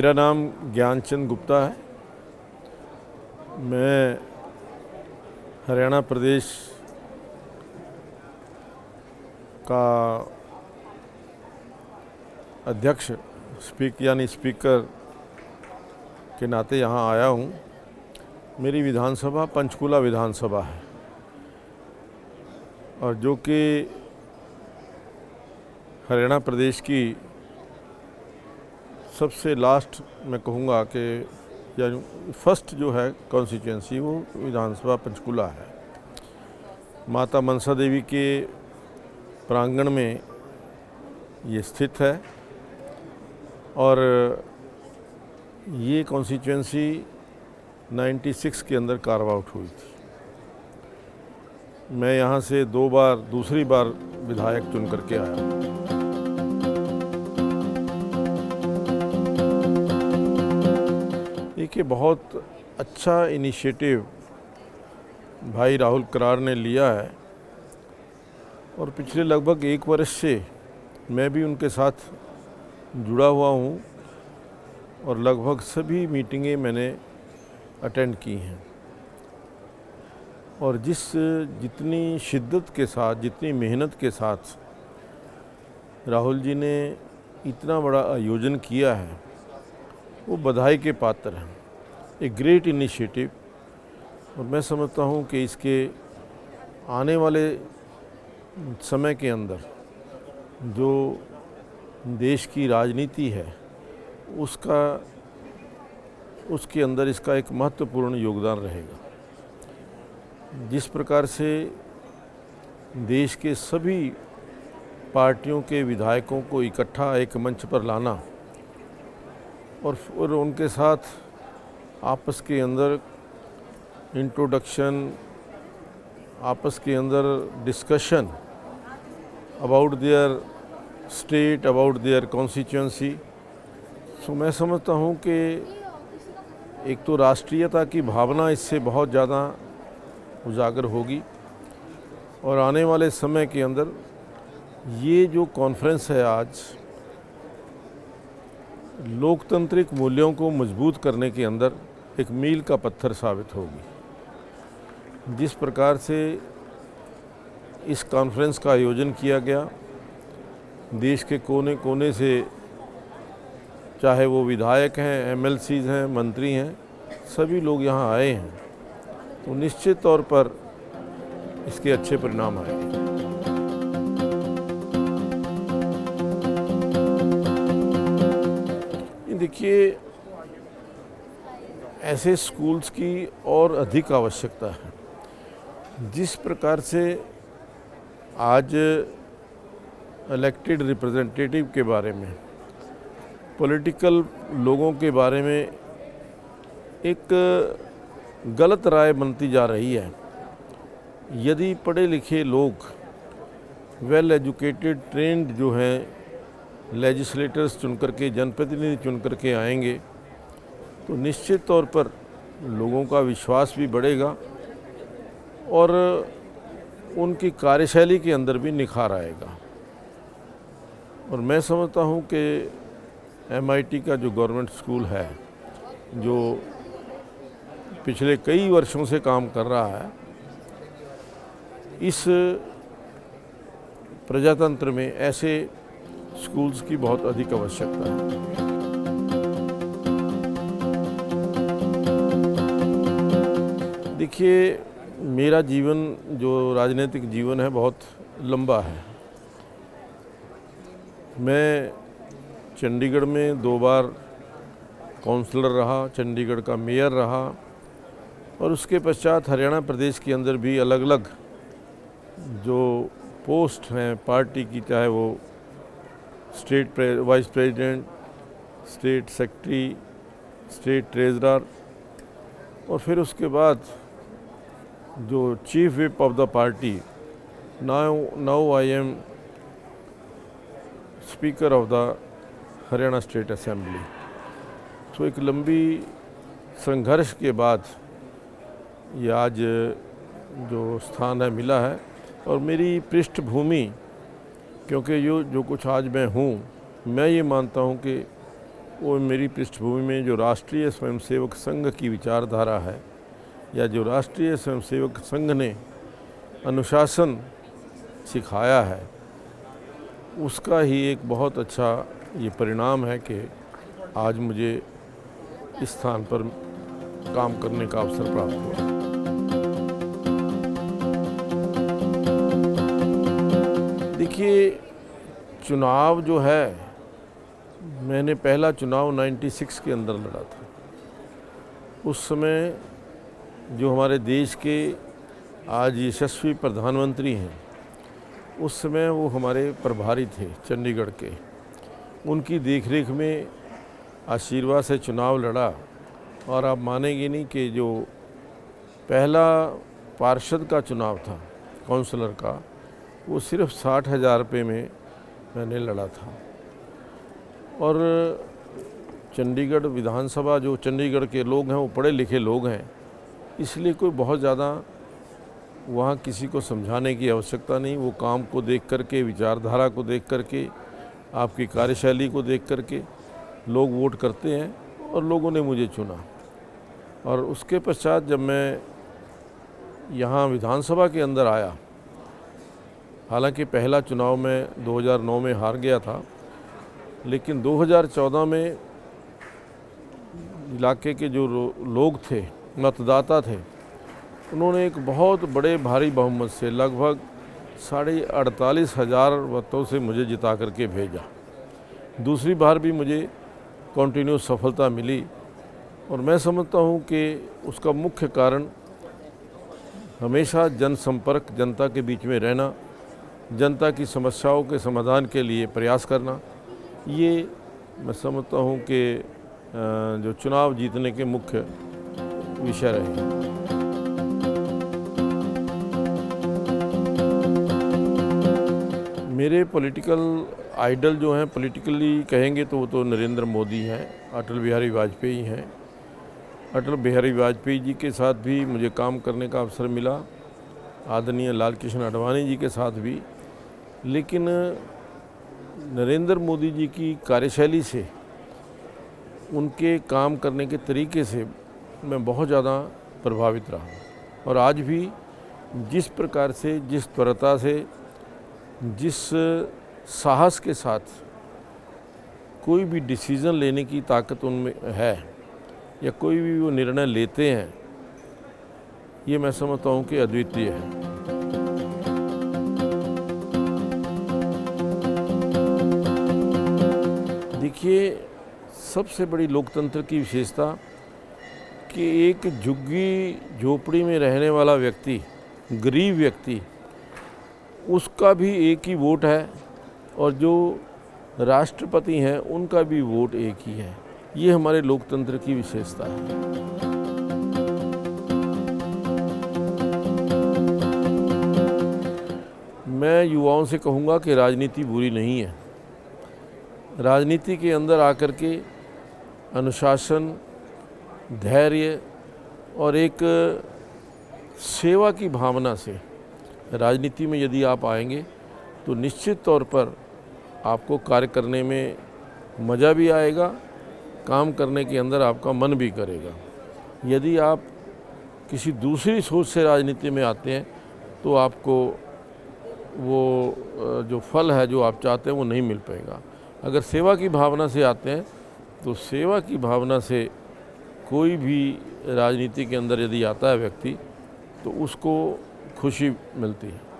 मेरा नाम ज्ञानचंद गुप्ता है। मैं हरियाणा प्रदेश का अध्यक्ष स्पीकर के नाते यहाँ आया हूँ। मेरी विधानसभा पंचकुला विधानसभा है और जो कि हरियाणा प्रदेश की सबसे लास्ट मैं कहूँगा कि या फर्स्ट जो है कॉन्स्टिट्यूंसी वो विधानसभा पंचकुला है। माता मनसा देवी के प्रांगण में ये स्थित है और ये कॉन्स्टिट्यूंसी 96 के अंदर कार्व आउट हुई थी। मैं यहाँ से दूसरी बार विधायक चुन करके आया। देखिए, बहुत अच्छा इनिशिएटिव भाई राहुल करार ने लिया है और पिछले लगभग 1 वर्ष से मैं भी उनके साथ जुड़ा हुआ हूँ और लगभग सभी मीटिंगें मैंने अटेंड की हैं। और जितनी शिद्दत के साथ, जितनी मेहनत के साथ राहुल जी ने इतना बड़ा आयोजन किया है वो बधाई के पात्र हैं। एक ग्रेट इनिशिएटिव और मैं समझता हूँ कि इसके आने वाले समय के अंदर जो देश की राजनीति है उसके अंदर इसका एक महत्वपूर्ण योगदान रहेगा। जिस प्रकार से देश के सभी पार्टियों के विधायकों को इकट्ठा एक मंच पर लाना और उनके साथ आपस के अंदर इंट्रोडक्शन, आपस के अंदर discussion about their state, about their constituency. So मैं समझता हूँ कि एक तो राष्ट्रीयता की भावना इससे बहुत ज़्यादा उजागर होगी और आने वाले समय के अंदर ये जो कॉन्फ्रेंस है आज लोकतांत्रिक मूल्यों को मजबूत करने के अंदर एक मील का पत्थर साबित होगी। जिस प्रकार से इस कॉन्फ्रेंस का आयोजन किया गया, देश के कोने कोने से, चाहे वो विधायक हैं, MLCs हैं, मंत्री हैं, सभी लोग यहाँ आए हैं, तो निश्चित तौर पर इसके अच्छे परिणाम आएंगे। देखिए, ऐसे स्कूल्स की और अधिक आवश्यकता है। जिस प्रकार से आज इलेक्टेड रिप्रेजेंटेटिव के बारे में, पॉलिटिकल लोगों के बारे में एक गलत राय बनती जा रही है। यदि पढ़े लिखे लोग, वेल एजुकेटेड, ट्रेंड जो हैं लेजिस्लेटर्स चुन करके, जनप्रतिनिधि चुन करके आएंगे तो निश्चित तौर पर लोगों का विश्वास भी बढ़ेगा और उनकी कार्यशैली के अंदर भी निखार आएगा। और मैं समझता हूँ कि MIT का जो गवर्नमेंट स्कूल है, जो पिछले कई वर्षों से काम कर रहा है, इस प्रजातंत्र में ऐसे स्कूल्स की बहुत अधिक आवश्यकता है। देखिए, मेरा जीवन, जो राजनीतिक जीवन है, बहुत लंबा है। मैं चंडीगढ़ में 2 बार काउंसलर रहा, चंडीगढ़ का मेयर रहा और उसके पश्चात हरियाणा प्रदेश के अंदर भी अलग अलग जो पोस्ट हैं पार्टी की, चाहे वो state wise president, state secretary, state treasurer और फिर उसके बाद जो chief whip of the party, now I am speaker of the Haryana state assembly. तो एक लंबी संघर्ष के बाद ये आज जो स्थान है मिला है और मेरी पृष्ठभूमि, क्योंकि जो कुछ आज मैं हूँ, मैं ये मानता हूँ कि वो मेरी पृष्ठभूमि में जो राष्ट्रीय स्वयंसेवक संघ की विचारधारा है, या जो राष्ट्रीय स्वयंसेवक संघ ने अनुशासन सिखाया है, उसका ही एक बहुत अच्छा ये परिणाम है कि आज मुझे इस स्थान पर काम करने का अवसर प्राप्त हुआ। देखिए, चुनाव जो है, मैंने पहला चुनाव 96 के अंदर लड़ा था। उस समय जो हमारे देश के आज यशस्वी प्रधानमंत्री हैं, उस समय वो हमारे प्रभारी थे चंडीगढ़ के। उनकी देखरेख में आशीर्वाद से चुनाव लड़ा, और आप मानेंगे नहीं कि जो पहला पार्षद का चुनाव था, काउंसलर का, वो सिर्फ 60,000 रुपये में मैंने लड़ा था। और चंडीगढ़ विधानसभा, जो चंडीगढ़ के लोग हैं वो पढ़े लिखे लोग हैं, इसलिए कोई बहुत ज़्यादा वहाँ किसी को समझाने की आवश्यकता नहीं। वो काम को देख करके, विचारधारा को देख करके, आपकी कार्यशैली को देख करके लोग वोट करते हैं, और लोगों ने मुझे चुना। और उसके पश्चात जब मैं यहाँ विधानसभा के अंदर आया, हालांकि पहला चुनाव में 2009 में हार गया था, लेकिन 2014 में इलाके के जो लोग थे, मतदाता थे, उन्होंने एक बहुत बड़े भारी बहुमत से लगभग 48,500 वोटों से मुझे जिता करके भेजा। दूसरी बार भी मुझे कंटिन्यूस सफलता मिली, और मैं समझता हूँ कि उसका मुख्य कारण हमेशा जनसंपर्क, जनता के बीच में रहना, जनता की समस्याओं के समाधान के लिए प्रयास करना, ये मैं समझता हूँ कि जो चुनाव जीतने के मुख्य विषय रहे। मेरे पॉलिटिकल आइडल जो हैं, पॉलिटिकली कहेंगे तो वो तो नरेंद्र मोदी हैं, अटल बिहारी वाजपेयी हैं। अटल बिहारी वाजपेयी जी के साथ भी मुझे काम करने का अवसर मिला, आदरणीय लाल कृष्ण आडवाणी जी के साथ भी। लेकिन नरेंद्र मोदी जी की कार्यशैली से, उनके काम करने के तरीके से मैं बहुत ज़्यादा प्रभावित रहा। और आज भी जिस प्रकार से, जिस त्वरता से, जिस साहस के साथ कोई भी डिसीज़न लेने की ताकत उनमें है, या कोई भी वो निर्णय लेते हैं, ये मैं समझता हूँ कि अद्वितीय है। देखिए, सबसे बड़ी लोकतंत्र की विशेषता कि एक झुग्गी झोपड़ी में रहने वाला व्यक्ति, गरीब व्यक्ति, उसका भी एक ही वोट है, और जो राष्ट्रपति हैं उनका भी वोट एक ही है। ये हमारे लोकतंत्र की विशेषता है। मैं युवाओं से कहूँगा कि राजनीति बुरी नहीं है। राजनीति के अंदर आकर के अनुशासन, धैर्य और एक सेवा की भावना से राजनीति में यदि आप आएंगे, तो निश्चित तौर पर आपको कार्य करने में मज़ा भी आएगा, काम करने के अंदर आपका मन भी करेगा। यदि आप किसी दूसरी सोच से राजनीति में आते हैं, तो आपको वो जो फल है जो आप चाहते हैं वो नहीं मिल पाएगा। अगर सेवा की भावना से आते हैं, तो सेवा की भावना से कोई भी राजनीति के अंदर यदि आता है व्यक्ति, तो उसको खुशी मिलती है।